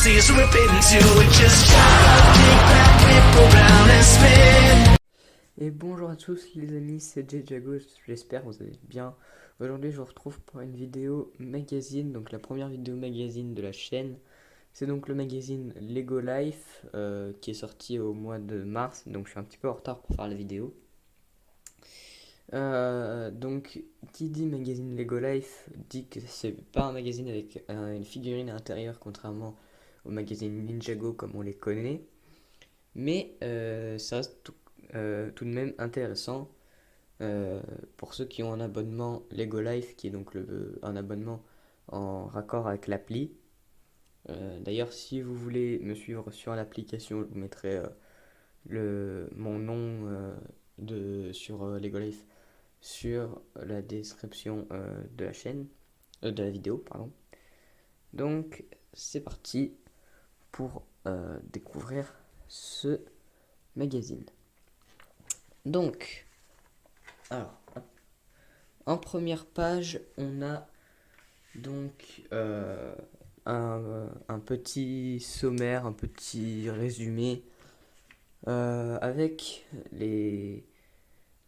galaxies rip into it. Just shout, kick back, whip around and spin. Et bonjour à tous les amis, c'est Jago, j'espère que vous allez bien. Aujourd'hui je vous retrouve pour une vidéo magazine, donc la première vidéo magazine de la chaîne. C'est donc le magazine Lego Life qui est sorti au mois de mars, donc je suis un petit peu en retard pour faire la vidéo. Donc qui dit magazine Lego Life dit que c'est pas un magazine avec une figurine à l'intérieur, contrairement au magazine Ninjago comme on les connaît. Mais ça reste tout de même intéressant pour ceux qui ont un abonnement Lego Life, qui est donc un abonnement en raccord avec l'appli. D'ailleurs, si vous voulez me suivre sur l'application, je vous mettrai mon nom sur Lego Life sur la description de la chaîne, de la vidéo, pardon. Donc, c'est parti pour découvrir ce magazine. Donc, alors, en première page, on a donc un petit sommaire, un petit résumé avec les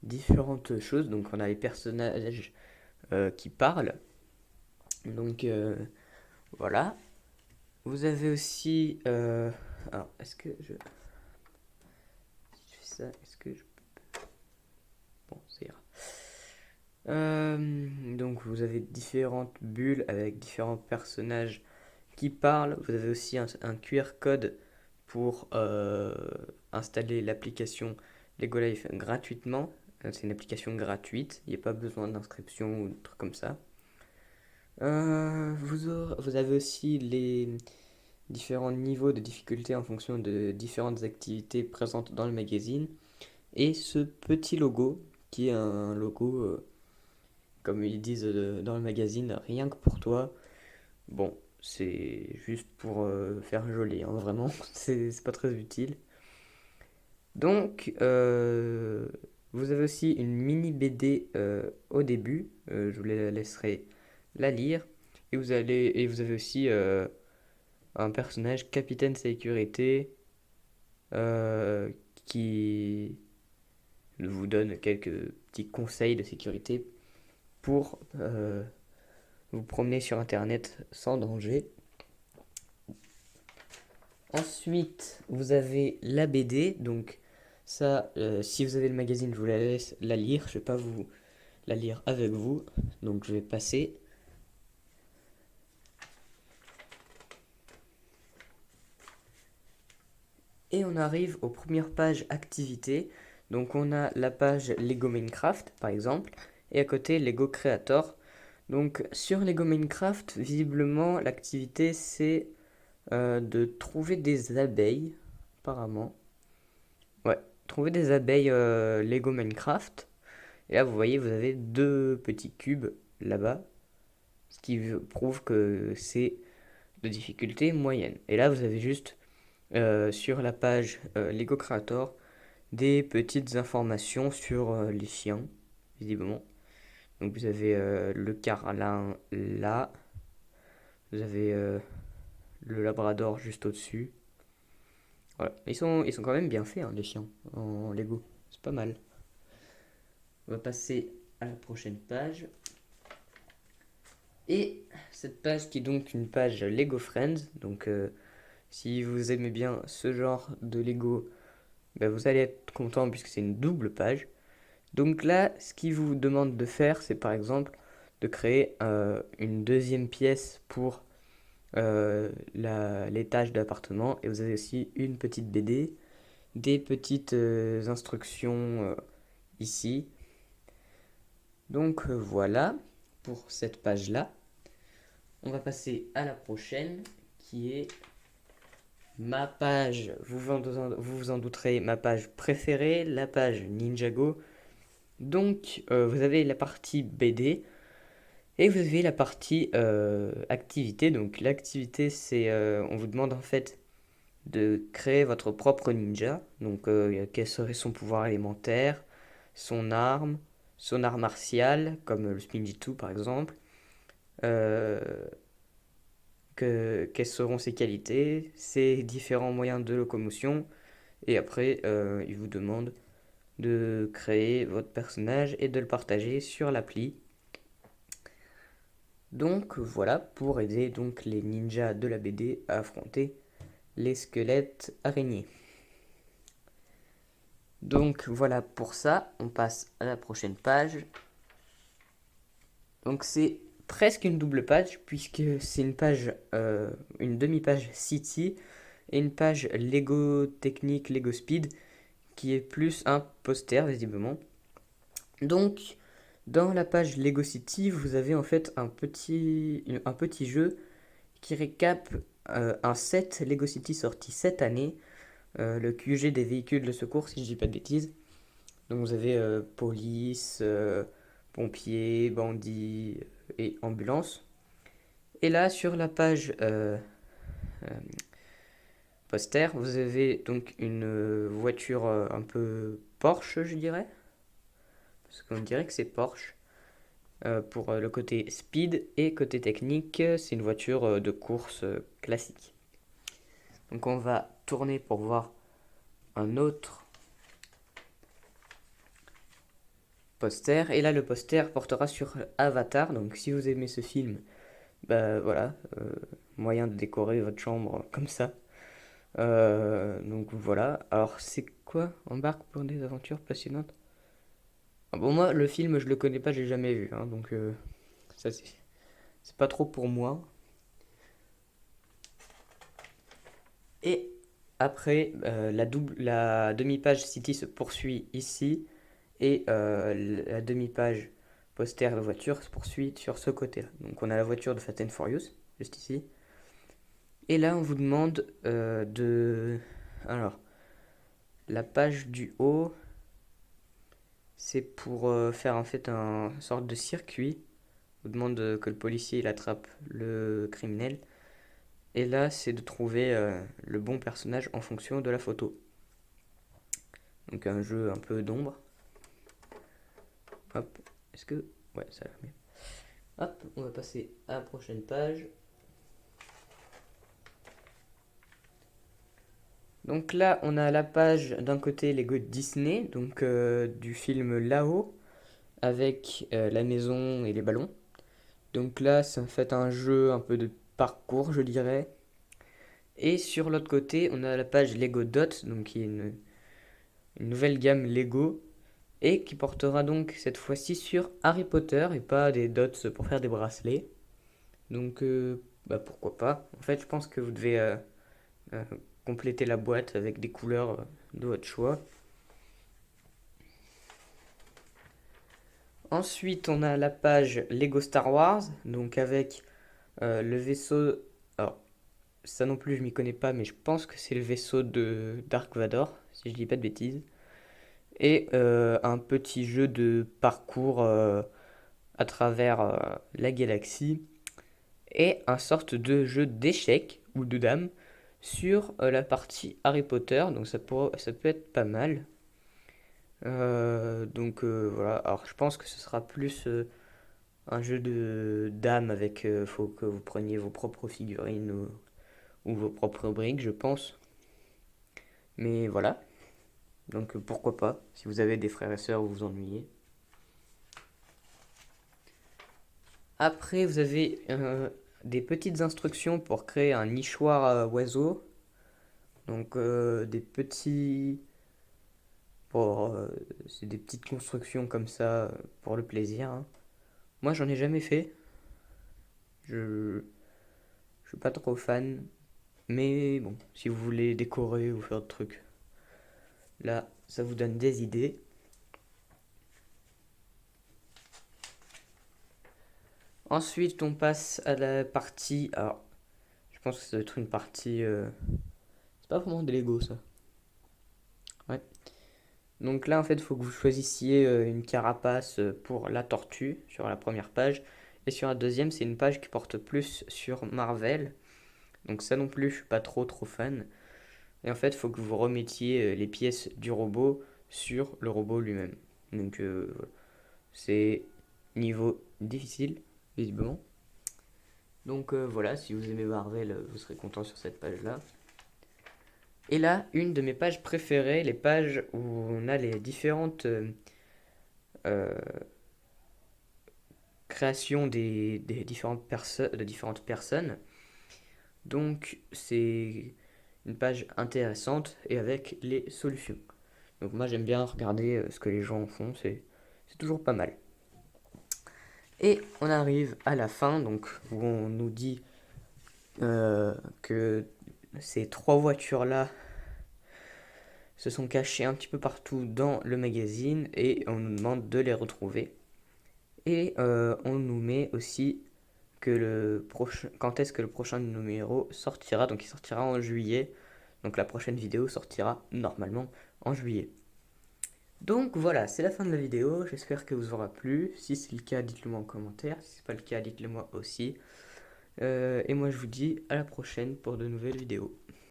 différentes choses. Donc, on a les personnages qui parlent. Donc, voilà. Vous avez aussi... alors, est-ce que je... Si je fais ça, est-ce que je... Bon, ça ira. Donc vous avez différentes bulles avec différents personnages qui parlent. Vous avez aussi un QR code pour installer l'application Lego Life gratuitement. C'est une application gratuite, il n'y a pas besoin d'inscription ou de trucs comme ça. Vous avez aussi les différents niveaux de difficulté en fonction de différentes activités présentes dans le magazine. Et ce petit logo, qui est un logo, comme ils disent dans le magazine, rien que pour toi. Bon, c'est juste pour faire joli, hein, vraiment, c'est pas très utile. Donc, vous avez aussi une mini BD au début, je vous la laisserai la lire. Et vous avez aussi un personnage, Capitaine Sécurité, qui vous donne quelques petits conseils de sécurité pour vous promener sur internet sans danger. Ensuite, vous avez la BD. Donc ça, si vous avez le magazine, je vous la laisse la lire. Je vais pas vous la lire avec vous. Donc je vais passer. Et on arrive aux premières pages activités. Donc on a la page Lego Minecraft par exemple. Et à côté Lego Creator. Donc sur Lego Minecraft, visiblement l'activité c'est de trouver des abeilles, apparemment. Ouais, trouver des abeilles Lego Minecraft. Et là, vous voyez, vous avez deux petits cubes là-bas, ce qui prouve que c'est de difficulté moyenne. Et là, vous avez juste sur la page Lego Creator des petites informations sur les chiens, visiblement. Donc vous avez le carlin là, vous avez le labrador juste au-dessus. Voilà. Ils sont quand même bien faits, hein, les chiens, en Lego. C'est pas mal. On va passer à la prochaine page. Et cette page qui est donc une page Lego Friends. Donc si vous aimez bien ce genre de Lego, ben, vous allez être content puisque c'est une double page. Donc là, ce qu'il vous demande de faire, c'est par exemple de créer une deuxième pièce pour l'étage de l'appartement. Et vous avez aussi une petite BD, des petites instructions ici. Donc voilà pour cette page-là. On va passer à la prochaine qui est ma page, vous vous en douterez, ma page préférée, la page Ninjago. Donc vous avez la partie BD et vous avez la partie activité. Donc l'activité c'est, on vous demande en fait de créer votre propre ninja. Donc quel serait son pouvoir élémentaire, son arme martial, comme le Spinjitzu par exemple. quelles seront ses qualités, ses différents moyens de locomotion, et après, il vous demande de créer votre personnage et de le partager sur l'appli. Donc voilà pour aider donc les ninjas de la BD à affronter les squelettes araignées. Donc voilà pour ça, on passe à la prochaine page. Donc c'est presque une double page puisque c'est une demi-page City et une page Lego Technique, Lego Speed qui est plus un poster visiblement. Donc dans la page Lego City, vous avez en fait un petit jeu qui récap un set Lego City sorti cette année, le QG des véhicules de secours si je dis pas de bêtises. Donc vous avez police, pompiers, bandits et ambulance. Et là sur la page euh, poster, vous avez donc une voiture un peu Porsche je dirais. Parce qu'on dirait que c'est Porsche. Pour le côté speed et côté technique, c'est une voiture de course classique. Donc on va tourner pour voir un autre poster. Et là le poster portera sur Avatar. Donc si vous aimez ce film, bah voilà, moyen de décorer votre chambre comme ça. Donc voilà. Alors c'est quoi? Embarque pour des aventures passionnantes. Ah bon, moi le film je le connais pas, j'ai jamais vu, hein, donc ça c'est pas trop pour moi. Et après, la demi-page City se poursuit ici et la demi-page poster de voiture se poursuit sur ce côté-là. Donc on a la voiture de Fast and Furious, juste ici. Et là, on vous demande de... Alors, la page du haut, c'est pour faire en fait un sorte de circuit. On vous demande que le policier il attrape le criminel. Et là, c'est de trouver le bon personnage en fonction de la photo. Donc un jeu un peu d'ombre. Hop, est-ce que... Ouais, ça a l'air mieux. Hop, on va passer à la prochaine page. Donc là, on a la page d'un côté Lego Disney, donc du film Là-haut, avec la maison et les ballons. Donc là, c'est en fait un jeu un peu de parcours, je dirais. Et sur l'autre côté, on a la page Lego Dot, donc qui est une nouvelle gamme Lego, et qui portera donc cette fois-ci sur Harry Potter et pas des dots pour faire des bracelets. Donc bah pourquoi pas. En fait, je pense que vous devez euh, compléter la boîte avec des couleurs de votre choix. Ensuite, on a la page Lego Star Wars, donc avec le vaisseau. Alors, ça non plus, je m'y connais pas, mais je pense que c'est le vaisseau de Dark Vador, si je dis pas de bêtises. Et un petit jeu de parcours à travers la galaxie. Et un sorte de jeu d'échecs ou de dames sur la partie Harry Potter. Donc ça peut être pas mal. Donc voilà, alors je pense que ce sera plus un jeu de dames avec, faut que vous preniez vos propres figurines ou vos propres briques, je pense. Mais voilà, donc pourquoi pas, si vous avez des frères et sœurs, vous vous ennuyez. Après, vous avez des petites instructions pour créer un nichoir à oiseaux. Donc des petits... c'est des petites constructions comme ça pour le plaisir, hein. Moi, j'en ai jamais fait. Je suis pas trop fan. Mais bon, si vous voulez décorer ou faire des trucs, là, ça vous donne des idées. Ensuite, on passe à la partie. Alors, je pense que ça doit être une partie. C'est pas vraiment des Lego, ça. Ouais. Donc là, en fait, il faut que vous choisissiez une carapace pour la tortue sur la première page. Et sur la deuxième, c'est une page qui porte plus sur Marvel. Donc ça non plus, je suis pas trop fan. Et en fait, il faut que vous remettiez les pièces du robot sur le robot lui-même. Donc voilà. C'est niveau difficile, visiblement. Donc voilà, si vous aimez Marvel, vous serez content sur cette page-là. Et là, une de mes pages préférées, les pages où on a les différentes euh, créations des de différentes personnes. Donc c'est une page intéressante et avec les solutions. Donc moi j'aime bien regarder ce que les gens font, c'est toujours pas mal. Et on arrive à la fin, donc où on nous dit que ces trois voitures-là se sont cachées un petit peu partout dans le magazine et on nous demande de les retrouver. Et on nous met aussi quand est-ce que le prochain numéro sortira. Donc il sortira en juillet. Donc la prochaine vidéo sortira normalement en juillet. Donc voilà, c'est la fin de la vidéo. J'espère que vous aura plu. Si c'est le cas, dites-le moi en commentaire. Si c'est pas le cas, dites-le moi aussi. Et moi je vous dis à la prochaine pour de nouvelles vidéos.